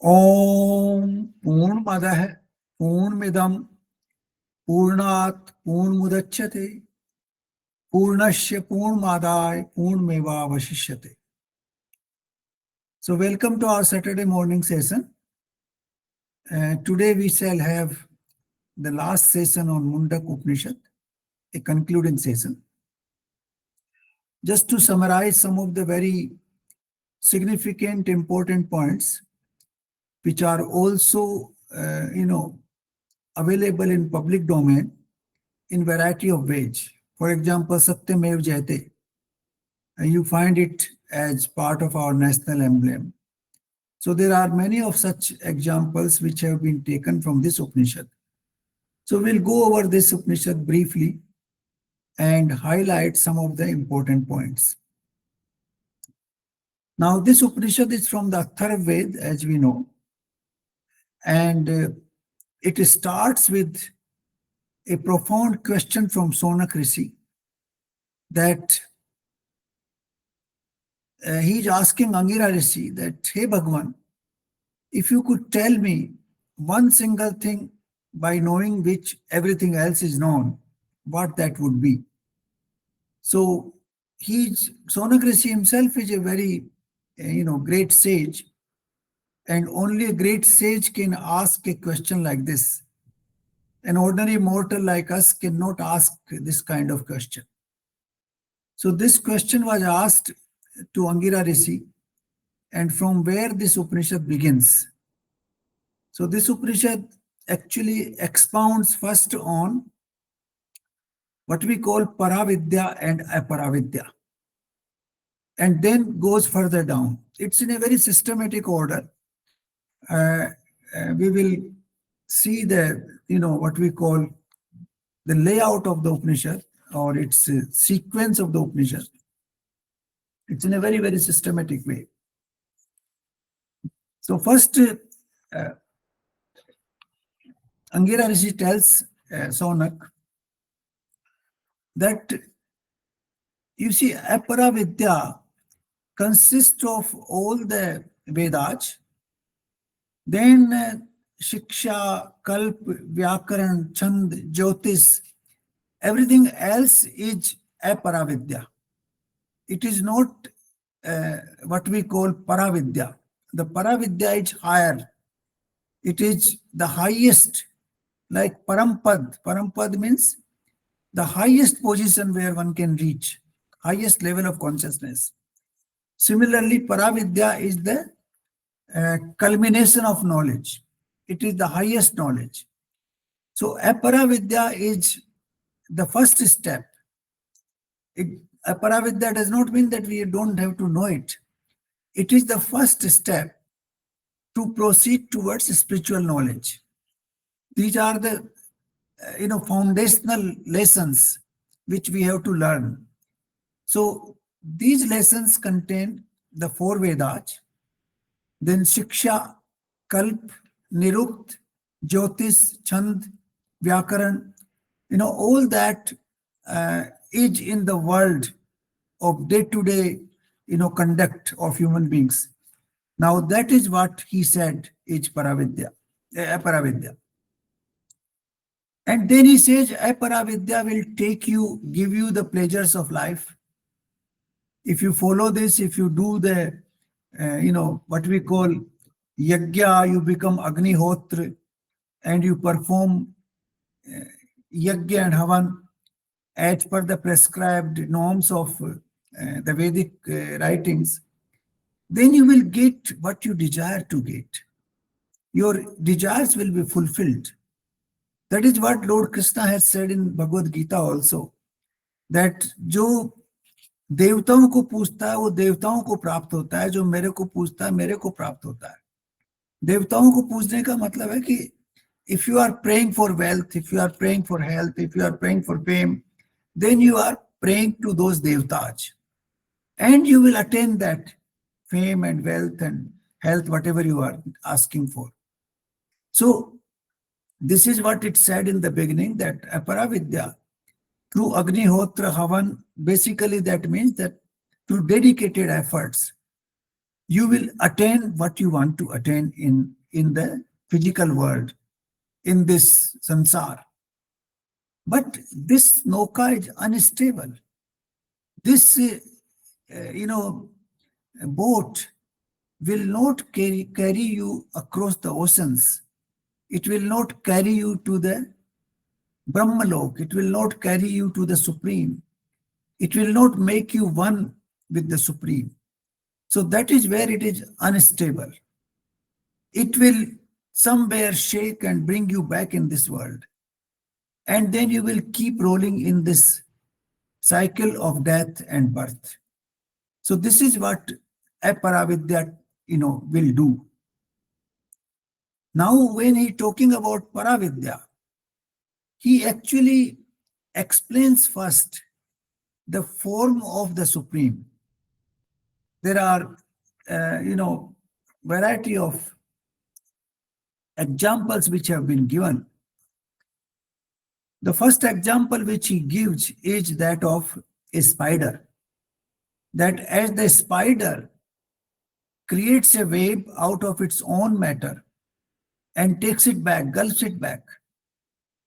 ओम पूर्णमदः पूर्णमिदं पूर्णात् पूर्णमुदच्यते पूर्णस्य पूर्णमादाय पूर्णमेवावशिष्यते. So welcome to our Saturday morning session. Today we shall have the last session on Mundaka Upanishad, a concluding session. Just to summarize some of the very significant, important points, which are also, available in public domain in variety of ways. For example, Satyamev Jayate. You find it as part of our national emblem. So there are many of such examples which have been taken from this Upanishad. So we'll go over this Upanishad briefly and highlight some of the important points. Now, this Upanishad is from the Atharva Veda, as we know, and it starts with a profound question from Sonak Rishi that he's asking Angira Rishi that, hey Bhagwan, if you could tell me one single thing by knowing which everything else is known, what that would be. So Sonak Rishi himself is a very, great sage, and only a great sage can ask a question like this. An ordinary mortal like us cannot ask this kind of question. So this question was asked to Angira Rishi, and from where this Upanishad begins. So this Upanishad actually expounds first on what we call Parā Vidyā and Aparā Vidyā, and then goes further down. It's in a very systematic order. We will see the, what we call the layout of the Upanishad, or its sequence of the Upanishad. It's in a very, very systematic way. So first, Angira Rishi tells Sonak that, you see, Aparā Vidyā consists of all the Vedas, then Shiksha, Kalp, Vyakaran, Chand, Jyotis, everything else is Aparā Vidyā. It is not what we call Parā Vidyā. The Parā Vidyā is higher. It is the highest, like Parampad. Parampad means the highest position where one can reach, highest level of consciousness. Similarly, Parā Vidyā is the culmination of knowledge. It is the highest knowledge. So Aparā Vidyā is the first step. Aparā Vidyā does not mean that we don't have to know it. It is the first step to proceed towards spiritual knowledge. These are the foundational lessons which we have to learn. So these lessons contain the four Vedas, then Shiksha, Kalp, Nirukt, Jyotis, Chand, Vyakaran, all that is in the world of day-to-day, conduct of human beings. Now that is what he said is Parā Vidyā. And then he says, Aparā Vidyā will give you the pleasures of life. If you follow this, if you do the, what we call Yajna, you become Agnihotra, and you perform Yajna and Havan as per the prescribed norms of the Vedic writings, then you will get what you desire to get. Your desires will be fulfilled. That is what Lord Krishna has said in Bhagavad Gita also, that जो देवताओं को पूजता है वो देवताओं को प्राप्त होता है, जो मेरे को पूजता है मेरे को प्राप्त होता है. देवताओं को पूजने का मतलब है कि if you are praying for wealth, if you are praying for health, if you are praying for fame, then you are praying to those devatas, and you will attain that fame and wealth and health, whatever you are asking for. So this is what it said in the beginning, that Aparā Vidyā, through Agnihotra Havan, basically that means that through dedicated efforts, you will attain what you want to attain in the physical world, in this samsara. But this nauka is unstable. This, boat will not carry you across the oceans. It will not carry you to the Brahmalok. It will not carry you to the Supreme. It will not make you one with the Supreme. So that is where it is unstable. It will somewhere shake and bring you back in this world. And then you will keep rolling in this cycle of death and birth. So this is what Aparā Vidyā, will do. Now, when he talking about Parā Vidyā, he actually explains first the form of the Supreme. There are, variety of examples which have been given. The first example which he gives is that of a spider. That as the spider creates a web out of its own matter and takes it back, gulps it back.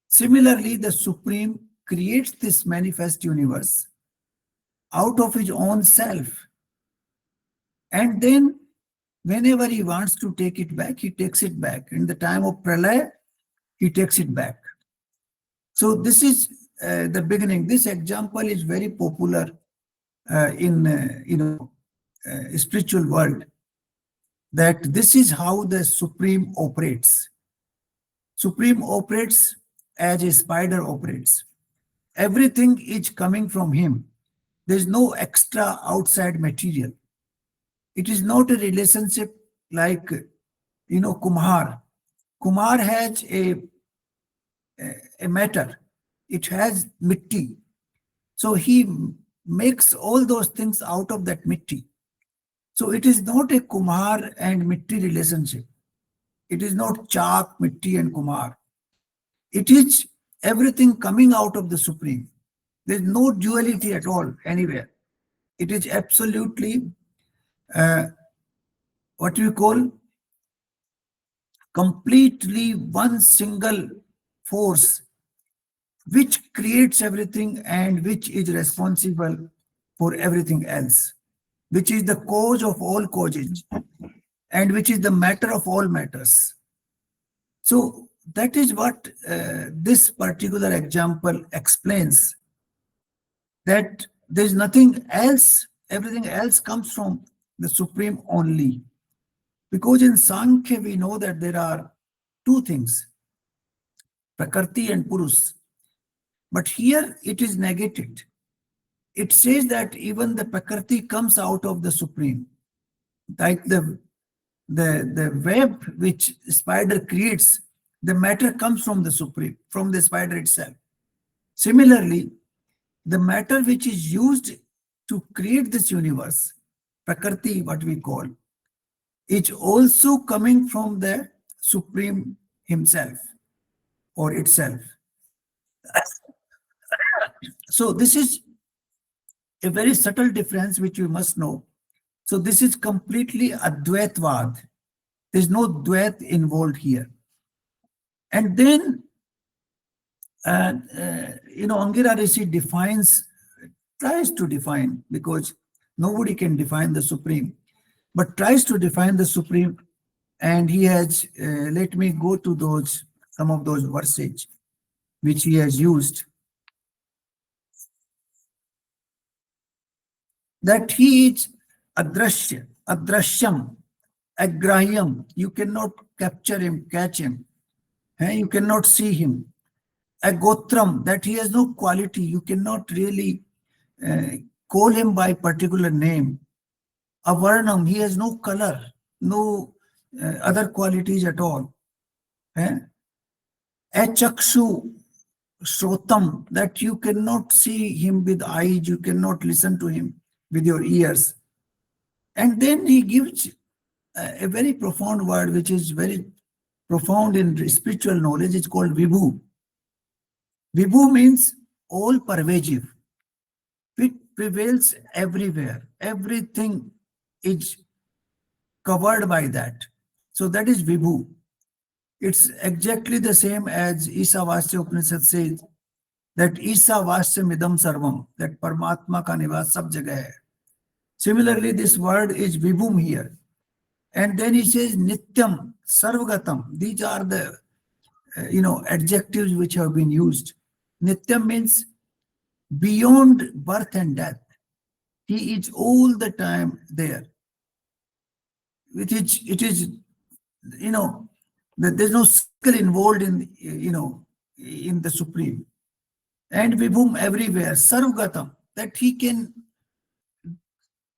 Similarly, the Supreme creates this manifest universe out of his own self. And then whenever he wants to take it back, he takes it back. In the time of Pralaya, he takes it back. So this is the beginning. This example is very popular in spiritual world. That this is how the Supreme operates. Supreme operates as a spider operates. Everything is coming from him. There is no extra outside material. It is not a relationship like, Kumar. Kumar has a matter. It has mitti. So he makes all those things out of that mitti. So it is not a Kumar and mitti relationship. It is not Chak, mitti and Kumar. It is everything coming out of the Supreme. There is no duality at all anywhere. It is absolutely what we call completely one single force which creates everything and which is responsible for everything else, which is the cause of all causes and which is the matter of all matters. So that is what this particular example explains, that there is nothing else, everything else comes from the Supreme only. Because in Sankhya we know that there are two things, Prakriti and Purus. But here it is negated. It says that even the Prakriti comes out of the Supreme. Like the web which spider creates, the matter comes from the Supreme, from the spider itself. Similarly, the matter which is used to create this universe, Prakriti, what we call, is also coming from the Supreme himself or itself. So this is a very subtle difference which you must know. So this is completely Advaitvad. There is no Dvait involved here. And then, Angira Rishi tries to define, because nobody can define the Supreme, but tries to define the Supreme. And he has, let me go to some of those verses which he has used. That he is adrashya, adrashyam, agrahyam. You cannot capture him, catch him. You cannot see him. Agotram, that he has no quality. You cannot really call him by particular name. Avarnam, he has no color, no other qualities at all. Achakshu, Shrotam, that you cannot see him with eyes, you cannot listen to him with your ears. And then he gives a very profound word, which is very profound in spiritual knowledge. It's called Vibhu. Vibhu means all pervasive. It prevails everywhere. Everything is covered by that. So that is Vibhu. It's exactly the same as Isavasya Upanishad says that Isavasya Midam Sarvam, that Paramatma ka nivas sab jagah hai. Similarly, this word is Vibhum here. And then he says Nityam, Sarvagatam. These are the adjectives which have been used. Nityam means beyond birth and death. He is all the time there. It is there's no skill involved in, in the Supreme. And Vibhum everywhere, Sarvagatam, that he can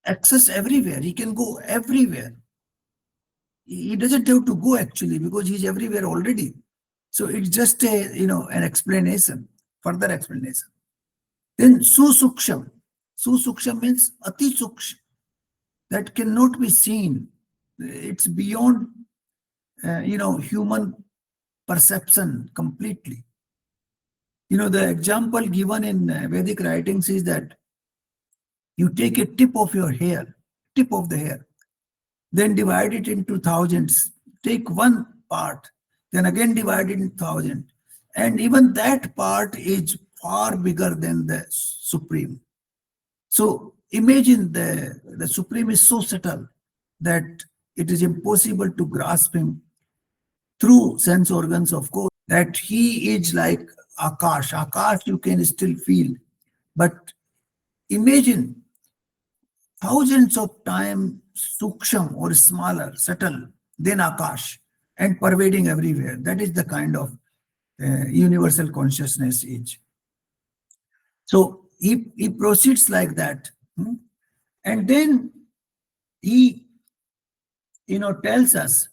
access everywhere. He can go everywhere. He doesn't have to go actually because he's everywhere already. So it's just an explanation, further explanation. Then Susuksham. Susuksham means Ati Suksham, that cannot be seen. It's beyond, human perception completely. The example given in Vedic writings is that you take a tip of your hair, tip of the hair, then divide it into thousands. Take one part, then again divide it into thousands. And even that part is far bigger than the Supreme. So imagine the Supreme is so subtle that it is impossible to grasp him through sense organs, of course, that he is like Akash. Akash you can still feel. But imagine thousands of times suksham or smaller, subtle than Akash and pervading everywhere. That is the kind of universal consciousness is. So he proceeds like that. And then he, tells us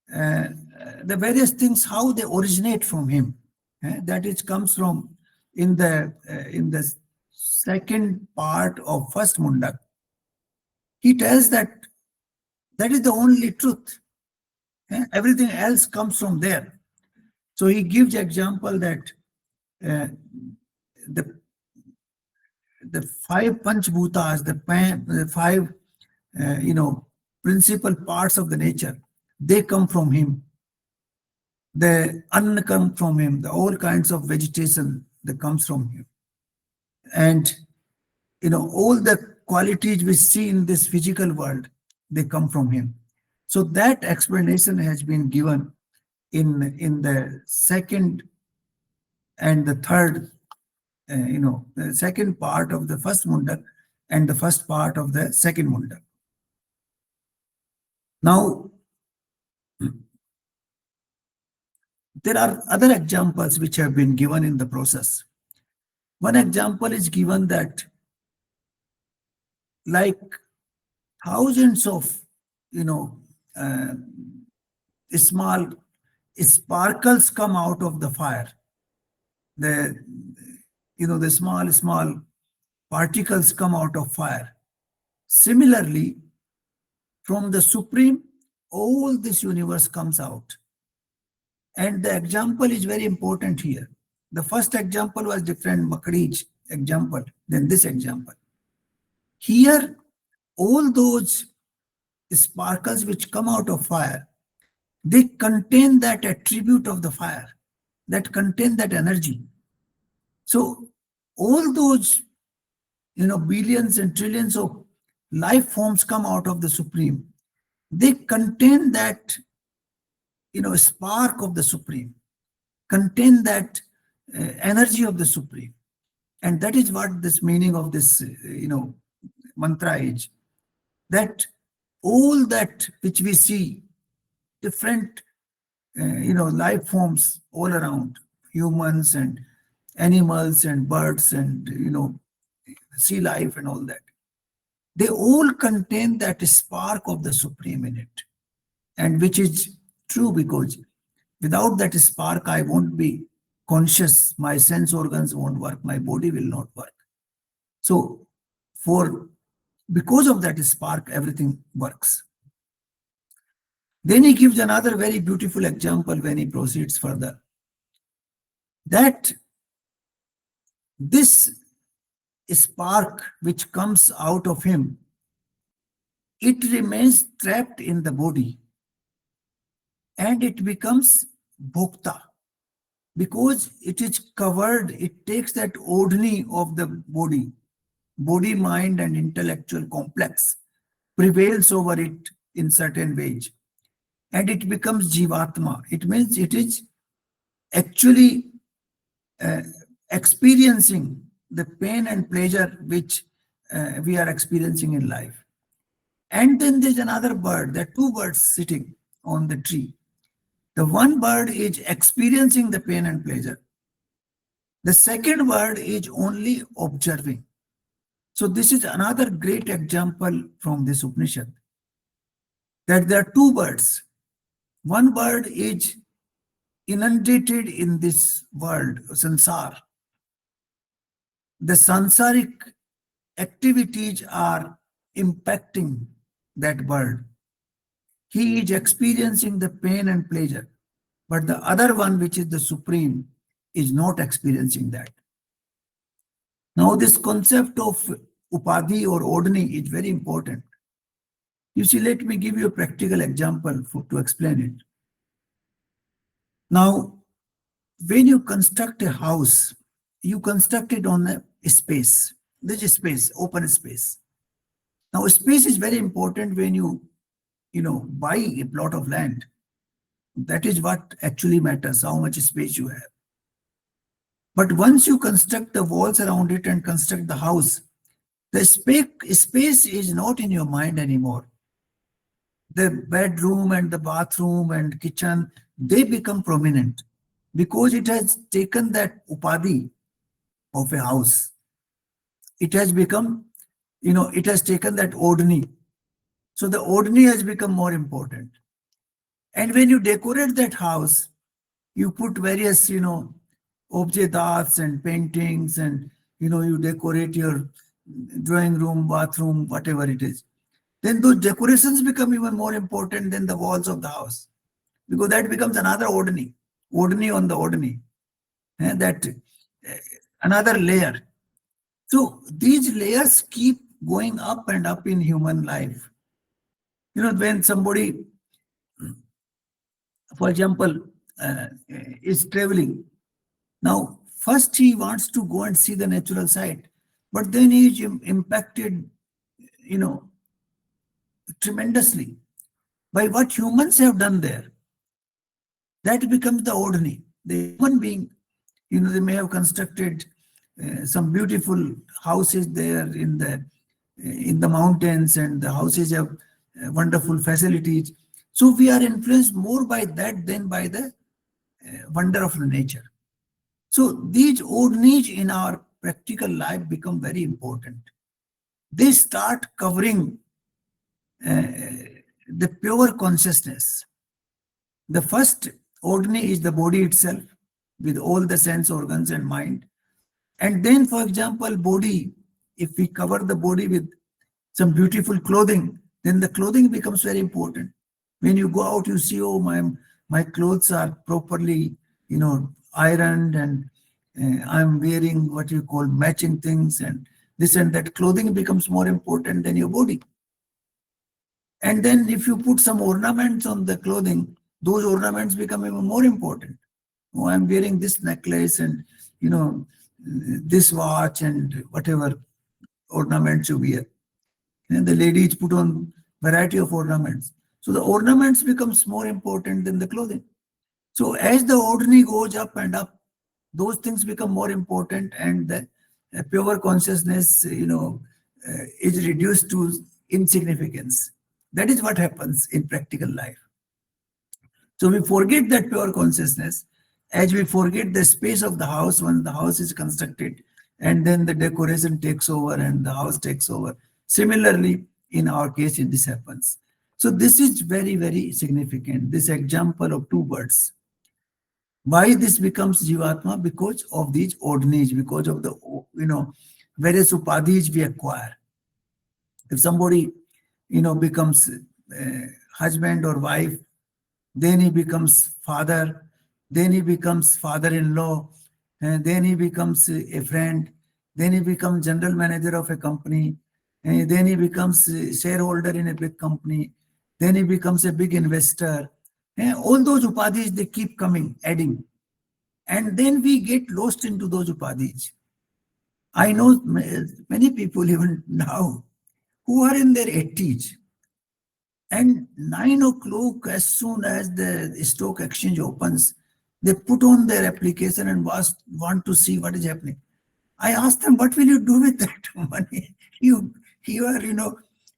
the various things, how they originate from him. That it comes from in the second part of first Mundaka. He tells that is the only truth. Everything else comes from there. So he gives example that the five panchbhutas, the five principal parts of the nature, they come from him. The anna come from him. All kinds of vegetation that comes from him. And all the qualities we see in this physical world, they come from him. So that explanation has been given in the second and the third, the second part of the first Mundaka and the first part of the second Mundaka. Now, there are other examples which have been given in the process. One example is given that like thousands of, small sparkles come out of the fire. The small particles come out of fire. Similarly, from the Supreme, all this universe comes out. And the example is very important here. The first example was different, Makadij example, than this example. Here, all those sparkles which come out of fire, they contain that attribute of the fire, that contain that energy. So all those, billions and trillions of life forms come out of the Supreme. They contain that, spark of the Supreme, contain that energy of the Supreme. And that is what this meaning of this, mantra is. That all that which we see, different, life forms all around, humans and animals and birds and, sea life and all that, they all contain that spark of the Supreme in it. And which is true, because without that spark, I won't be conscious, my sense organs won't work, my body will not work. So because of that spark, everything works. Then he gives another very beautiful example when he proceeds further, that this spark which comes out of him, it remains trapped in the body and it becomes bhokta because it is covered. It takes that odni of the body, mind, and intellectual complex prevails over it in certain ways, and it becomes jivatma. It means it is actually uh, experiencing the pain and pleasure which we are experiencing in life. And then there's another bird. There are two birds sitting on the tree. The one bird is experiencing the pain and pleasure. The second bird is only observing. So this is another great example from this Upanishad, that there are two birds. One bird is inundated in this world, sansar. The sansaric activities are impacting that bird. He is experiencing the pain and pleasure, but the other one, which is the supreme, is not experiencing that. Now, this concept of upadhi or odni is very important. You see, let me give you a practical example to explain it. Now, when you construct a house, you construct it on a space. There's a space, open space. Now, space is very important when you buy a plot of land. That is what actually matters, how much space you have. But once you construct the walls around it and construct the house, the space is not in your mind anymore. The bedroom and the bathroom and kitchen, they become prominent because it has taken that upadhi of a house. It has become, it has taken that odni. So the odni has become more important. And when you decorate that house, you put various, objet d'arts and paintings, and, you decorate your drawing room, bathroom, whatever it is. Then those decorations become even more important than the walls of the house, because that becomes another odni on the odni, that another layer. So these layers keep going up and up in human life. When somebody, for example, is traveling, now first he wants to go and see the natural site, but then he is impacted, tremendously by what humans have done there. That becomes the ordinary. The human being, they may have constructed some beautiful houses there in the mountains, and the houses have wonderful facilities. So we are influenced more by that than by the wonder of nature. So these ordinaries in our practical life become very important. They start covering the pure consciousness. The first ordinary is the body itself, with all the sense organs and mind. And then, for example, body, if we cover the body with some beautiful clothing, then the clothing becomes very important. When you go out, you see, oh, my clothes are properly, ironed, and I'm wearing what you call matching things, and this and that. Clothing becomes more important than your body. And then if you put some ornaments on the clothing, those ornaments become even more important. Oh, I'm wearing this necklace and, this watch and whatever ornaments you wear. And the ladies put on variety of ornaments. So the ornaments becomes more important than the clothing. So as the ordinary goes up and up, those things become more important, and the pure consciousness, is reduced to insignificance. That is what happens in practical life. So we forget that pure consciousness as we forget the space of the house when the house is constructed, and then the decoration takes over and the house takes over. Similarly, in our case, this happens. So this is very, very significant, this example of two birds. Why this becomes Jivatma? Because of these ordinaries, because of the, various upadhis we acquire. If somebody, becomes husband or wife, then he becomes father, then he becomes father-in-law, and then he becomes a friend, then he becomes general manager of a company, And then he becomes a shareholder in a big company. Then he becomes a big investor. All those upadhis, they keep coming, adding. And then we get lost into those upadhis. I know many people even now who are in their 80s. And 9 o'clock, as soon as the stock exchange opens, they put on their application and want to see what is happening. I asked them, what will you do with that money? You are,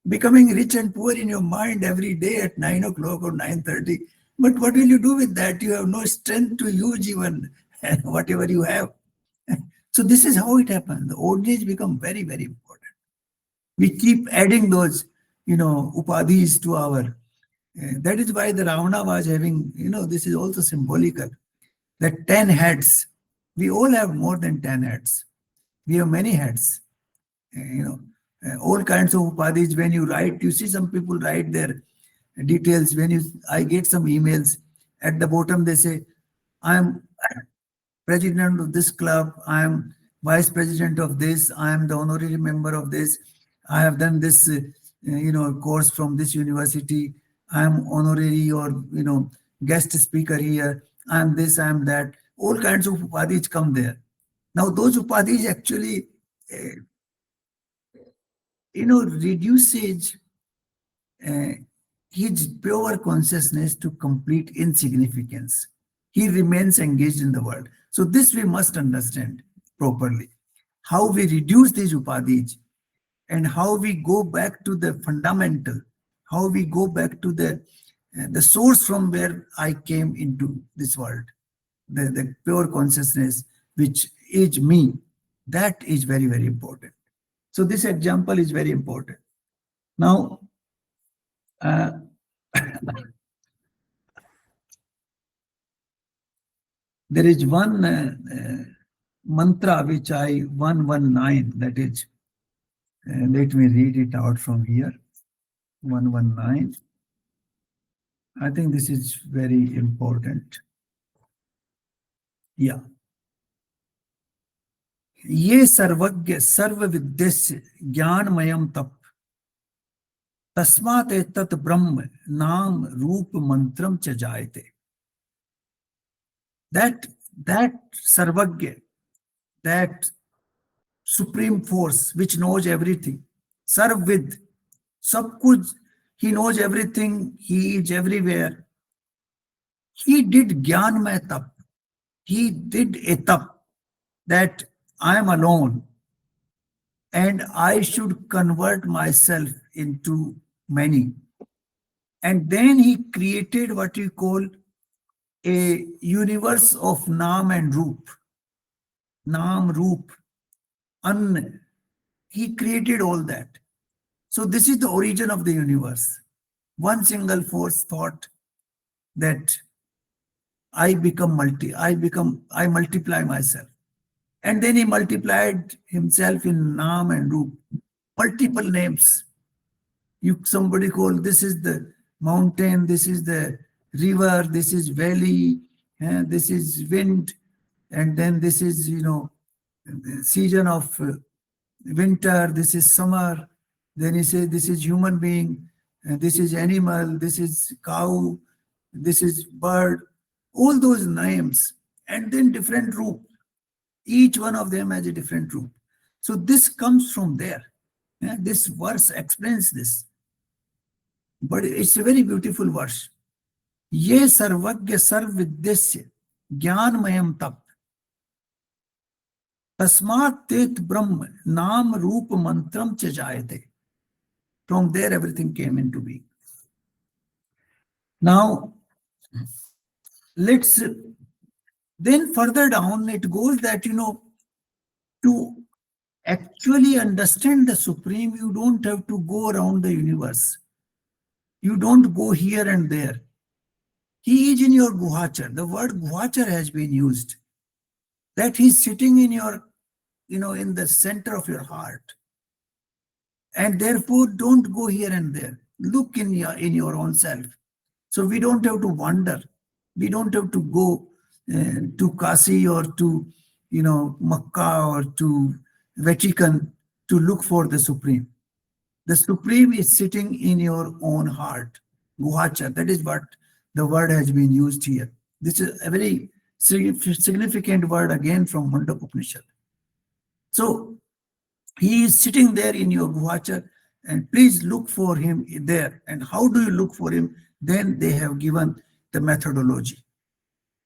becoming rich and poor in your mind every day at 9 o'clock or 9:30. But what will you do with that? You have no strength to use even whatever you have. So this is how it happens. The old age become very, very important. We keep adding those, upadhis to our. That is why the Ravana was having, this is also symbolical. That 10 heads. We all have more than 10 heads. We have many heads. All kinds of upadhis. When you write, you see some people write their details. I get some emails at the bottom, they say, I'm president of this club, I am vice president of this, I am the honorary member of this, I have done this, course from this university, I am honorary or, guest speaker here, I am this, I am that. All kinds of upadhis come there. Now, those upadhis actually, reduces his pure consciousness to complete insignificance. He remains engaged in the world. So this we must understand properly. How we reduce these upadhis and how we go back to the fundamental, how we go back to the source from where I came into this world, the pure consciousness, which is me. That is very, very important. So this example is very important. Now, there is one mantra which 119, that is, let me read it out from here. 119. I think this is very important. Yeah. Ye sarvagya sarva vidyasya jnanmayam tap tasmat etat brahm nam roop mantram cha jayate. That sarvagya, that supreme force which knows everything, sarvid, sab kuch, he knows everything, he is everywhere. He did jnanmay tap. He did a tap that I am alone and I should convert myself into many. And then he created what we call a universe of Nam and Roop. Nam, Roop, An. He created all that. So this is the origin of the universe. One single force thought that I multiply myself. And then he multiplied himself in Nam and Roop, multiple names. Somebody called, this is the mountain, this is the river, this is valley, this is wind, and then this is, season of winter, this is summer. Then he said, this is human being, this is animal, this is cow, this is bird, all those names, and then different roop. Each one of them has a different roop. So this comes from there. This verse explains this. But it's a very beautiful verse. Ye sarvagya sarvidyasya jnanmayam tap tasmat tet brahm nam roop mantram cha jayate. From there everything came into being. Now, then further down it goes that, to actually understand the Supreme, you don't have to go around the universe. You don't go here and there. He is in your guhachar. The word guhachar has been used. That he's sitting in your, in the center of your heart. And therefore, don't go here and there. Look in your own self. So we don't have to wander. We don't have to go to Kasi or to, Makkah or to Vatican to look for the Supreme. The Supreme is sitting in your own heart. Guhacha, that is what the word has been used here. This is a very significant word again from Mundaka Upanishad. So he is sitting there in your Guhacha, and please look for him there. And how do you look for him? Then they have given the methodology.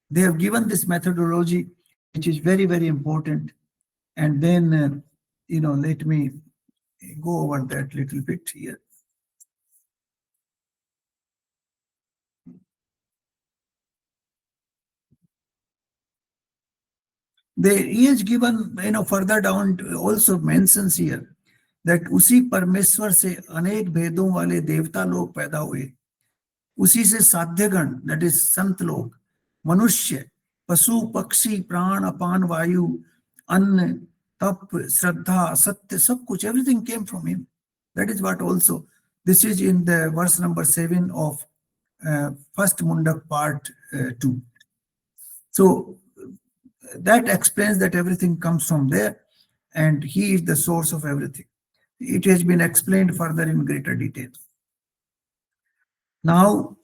They have given this methodology, which is very, very important. And then, let me go over that little bit here. He is given, further down also mentions here that उसी परमेश्वर से अनेक भेदों वाले देवता लोग पैदा हुए, उसी से साध्यगण, that is संत लोग, मनुष्य, पशु, पक्षी, प्राण, अपान वायु, अन्न, तप, श्रद्धा, सत्य, सब कुछ, everything came from him. That is what also, this is in the verse number 7 of first Mundak part 2. So that explains that everything comes from there, and he is the source of everything. It has been explained further in greater detail. Now,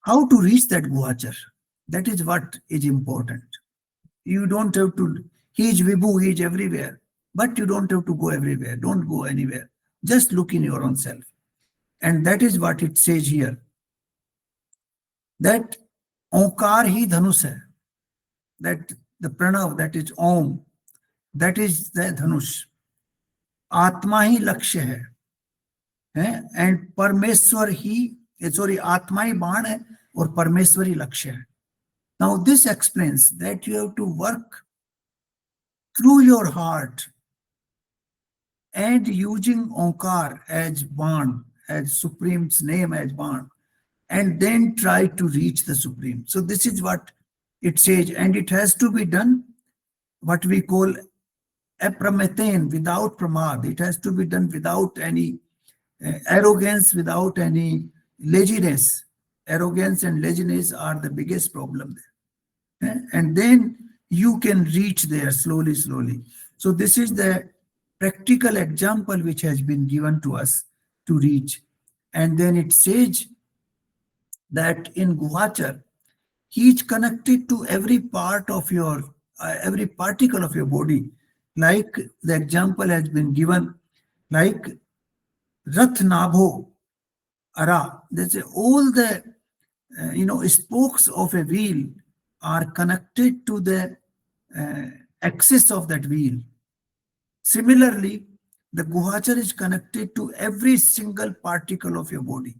how to reach that Guhachar? That is what is important. You don't have to, he is Vibhu, he is everywhere, but you don't have to go everywhere. Don't go anywhere. Just look in your own self. And that is what it says here. That Onkar hi Dhanus hai. That the pranav, that is Om, that is the Dhanush. Atma hi lakshya hai. And Parmeshwar hi, Atma hi baan hai, or Parmeshwar hi lakshya hai. Now this explains that you have to work through your heart and using Onkar as Baan, as Supreme's name as Baan, and then try to reach the Supreme. So this is what it says, and it has to be done what we call aprametain, without pramad. It has to be done without any arrogance, without any laziness. Arrogance and laziness are the biggest problem there. And then you can reach there slowly, slowly. So this is the practical example which has been given to us to reach. And then it says that in Guhachar, he is connected to every part of your, every particle of your body. Like the example has been given, like Rath Nabho Ara. There's all the, spokes of a wheel are connected to the axis of that wheel. Similarly, the Guhachar is connected to every single particle of your body.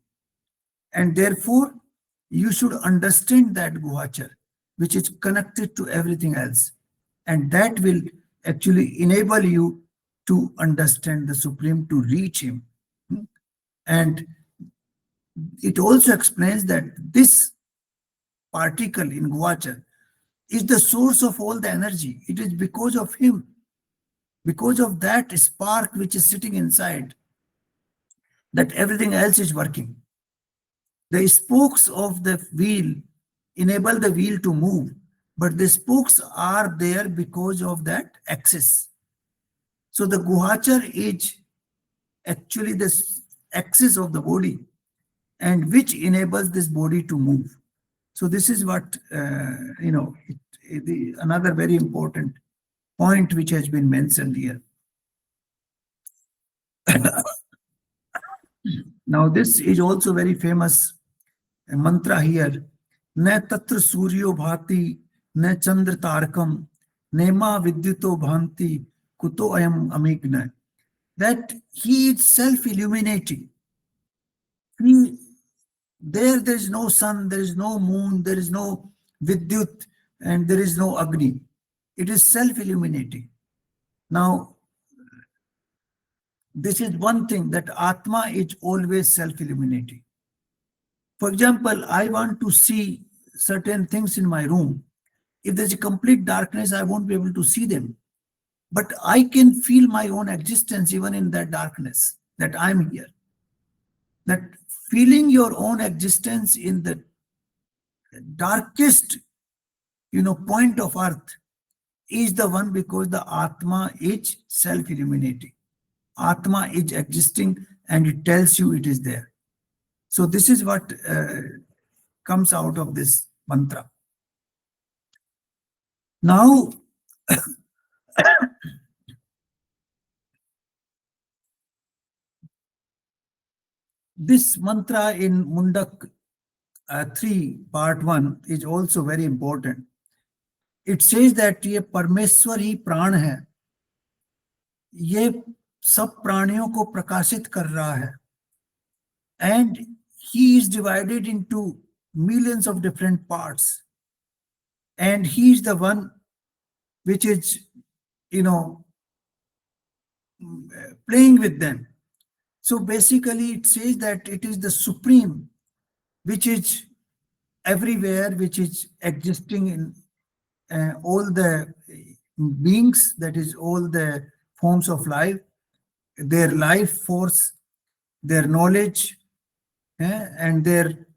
And therefore, you should understand that Guhachar, which is connected to everything else. And that will actually enable you to understand the Supreme, to reach him. And it also explains that this particle in Guhachar is the source of all the energy. It is because of him, because of that spark which is sitting inside, that everything else is working. The spokes of the wheel enable the wheel to move, but the spokes are there because of that axis. So the Guhachar is actually the axis of the body, and which enables this body to move. So this is what, another very important point which has been mentioned here. Now this is also very famous mantra here. Na tatra suryo bhati, na chandra tarakam, nema vidyuto bhanti, kuto ayam amigna. That he is self-illuminating. There is no sun, there is no moon, there is no vidyut, and there is no agni. It is self-illuminating. Now, this is one thing, that Atma is always self-illuminating. For example, I want to see certain things in my room. If there's a complete darkness, I won't be able to see them. But I can feel my own existence even in that darkness, that I'm here. That feeling your own existence in the darkest, point of earth is the one because the Atma is self-illuminating. Atma is existing and it tells you it is there. So this is what comes out of this mantra. Now, this mantra in Mundak 3, part 1 is also very important. It says that ये परमेश्वर ही प्राण है, ये सब प्राणियों को प्रकाशित कर रहा है, and he is divided into millions of different parts, and he is the one which is, playing with them. So basically it says that it is the supreme which is everywhere, which is existing in all the beings, that is all the forms of life, their life force, their knowledge, and their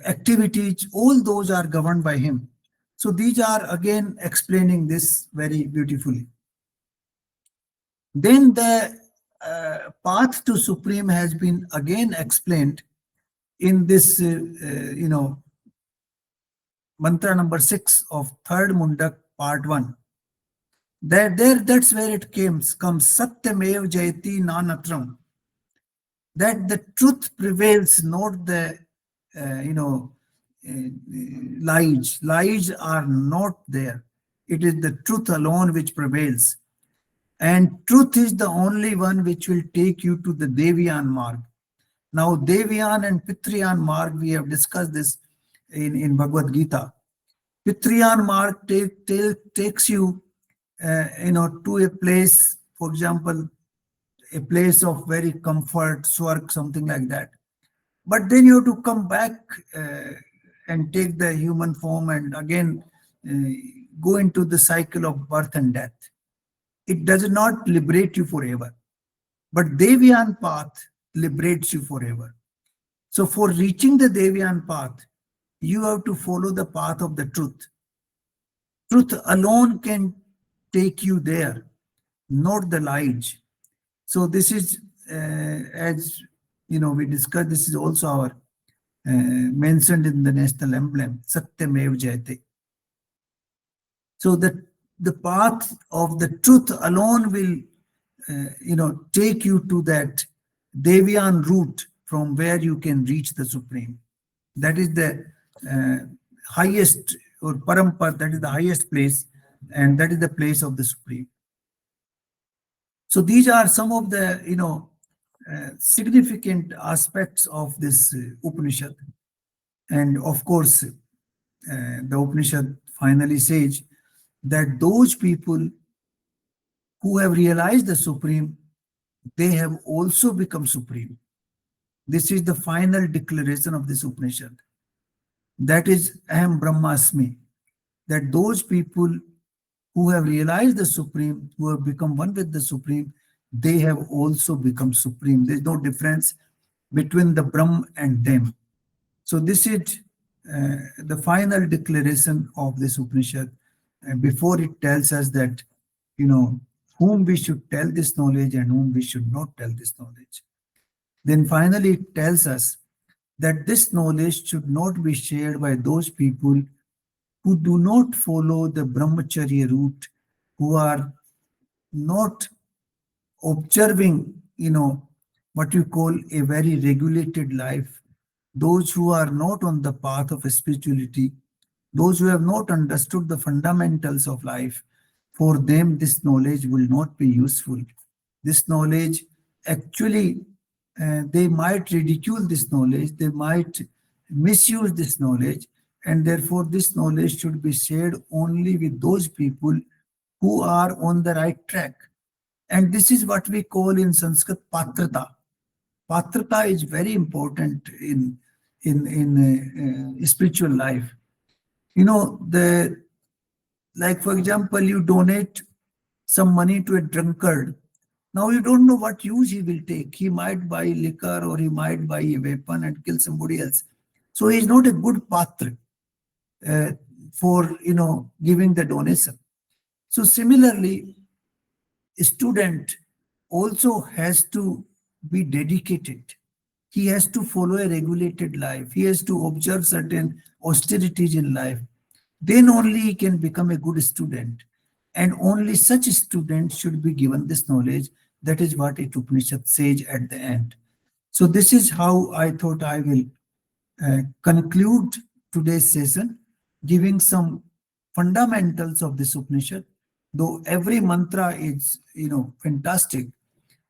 activities, all those are governed by him. So these are again explaining this very beautifully. Then the path to supreme has been again explained in this, mantra number 6 of third Mundak, part 1. That's where it comes Satyamev Jayati Nanatram. That the truth prevails, not the lies. Lies are not there. It is the truth alone which prevails. And truth is the only one which will take you to the Deviyan Marg. Now, Deviyan and Pitriyan Marg, we have discussed this in Bhagavad Gita. Pitriyan Marg takes you, to a place, for example, a place of very comfort, swarg, something like that. But then you have to come back and take the human form and again go into the cycle of birth and death. It does not liberate you forever. But Deviyan path liberates you forever. So for reaching the Deviyan path, you have to follow the path of the truth. Truth alone can take you there, not the lies. So this is, as we discussed, this is also our mentioned in the national emblem, Satyamev Jayate. So the path of the truth alone will, take you to that Deviyan route from where you can reach the Supreme. That is the highest, or Parampar, that is the highest place, and that is the place of the Supreme. So these are some of the, significant aspects of this Upanishad. And of course, the Upanishad finally says that those people who have realized the Supreme, they have also become Supreme. This is the final declaration of this Upanishad. That is Aham Brahmasmi. That those people who have realized the Supreme, who have become one with the Supreme, they have also become Supreme. There is no difference between the Brahm and them. So this is the final declaration of this Upanishad. And before it tells us that, whom we should tell this knowledge and whom we should not tell this knowledge. Then finally it tells us that this knowledge should not be shared by those people who do not follow the brahmacharya route, who are not observing, what you call a very regulated life, those who are not on the path of spirituality, those who have not understood the fundamentals of life. For them, this knowledge will not be useful. This knowledge, actually, they might ridicule this knowledge, they might misuse this knowledge, and therefore this knowledge should be shared only with those people who are on the right track. And this is what we call in Sanskrit patrata. Patrata is very important in spiritual life. Like for example, you donate some money to a drunkard. Now you don't know what use he will take. He might buy liquor or he might buy a weapon and kill somebody else. So he is not a good patra for giving the donation. So similarly, a student also has to be dedicated. He has to follow a regulated life. He has to observe certain austerities in life. Then only he can become a good student. And only such students should be given this knowledge. That is what it Upanishad says at the end. So this is how I thought I will conclude today's session, giving some fundamentals of this Upanishad. Though every mantra is, fantastic,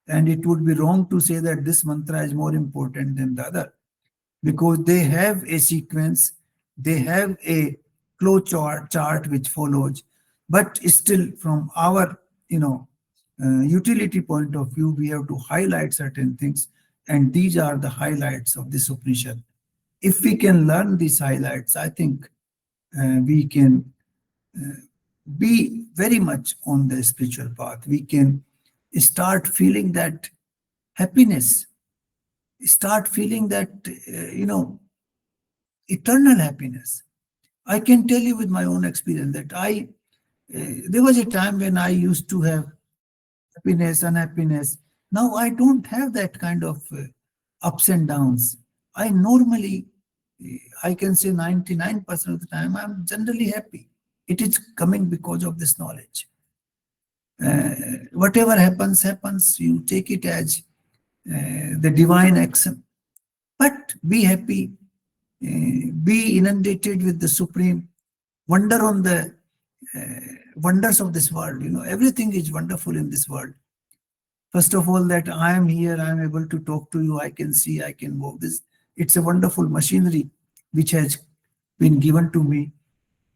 and it would be wrong to say that this mantra is more important than the other, because they have a sequence, they have a flow chart which follows, but still from our, utility point of view, we have to highlight certain things, and these are the highlights of this Upanishad. If we can learn these highlights, I think we can be very much on the spiritual path. We can start feeling that happiness, start feeling that, eternal happiness. I can tell you with my own experience that there was a time when I used to have happiness, unhappiness. Now I don't have that kind of ups and downs. I normally, I can say 99% of the time, I'm generally happy. It is coming because of this knowledge. Whatever happens, happens. You take it as the divine action. But be happy, be inundated with the supreme, wonder on the wonders of this world. Everything is wonderful in this world. First of all, that I am here, I am able to talk to you, I can see, I can walk. It's a wonderful machinery which has been given to me.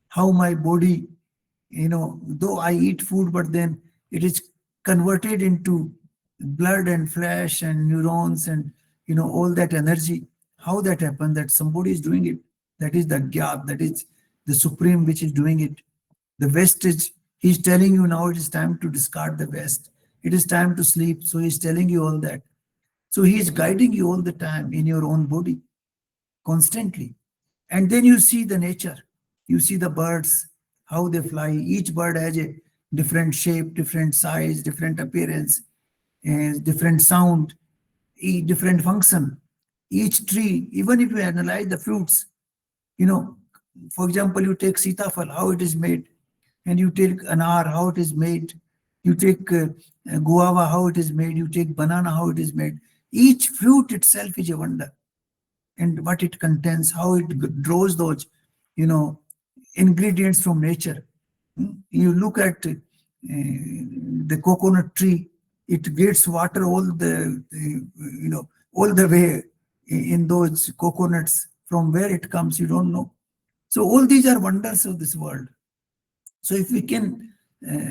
How my body, though I eat food, but then it is converted into blood and flesh and neurons and, all that energy. How that happens, that somebody is doing it. That is the Gyat, that is the Supreme which is doing it. The Vestige, he's telling you now it is time to discard the West. It is time to sleep. So he's telling you all that. So he is guiding you all the time in your own body, constantly. And then you see the nature. You see the birds, how they fly. Each bird has a different shape, different size, different appearance, different sound, different function. Each tree, even if you analyze the fruits, for example, you take sitafal, how it is made, and you take anar, how it is made. You take guava, how it is made. You take banana, how it is made. Each fruit itself is a wonder. And what it contains, how it draws those, ingredients from nature. You look at the coconut tree, it gets water all the way in those coconuts. From where it comes, you don't know. So all these are wonders of this world. So if we can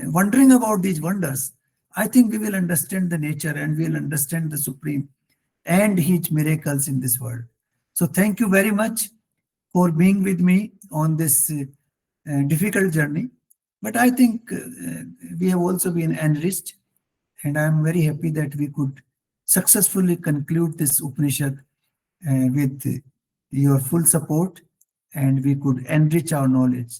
wondering about these wonders, I think we will understand the nature and we will understand the Supreme and his miracles in this world. So thank you very much for being with me on this difficult journey. But I think we have also been enriched, and I am very happy that we could successfully conclude this Upanishad with your full support, and we could enrich our knowledge.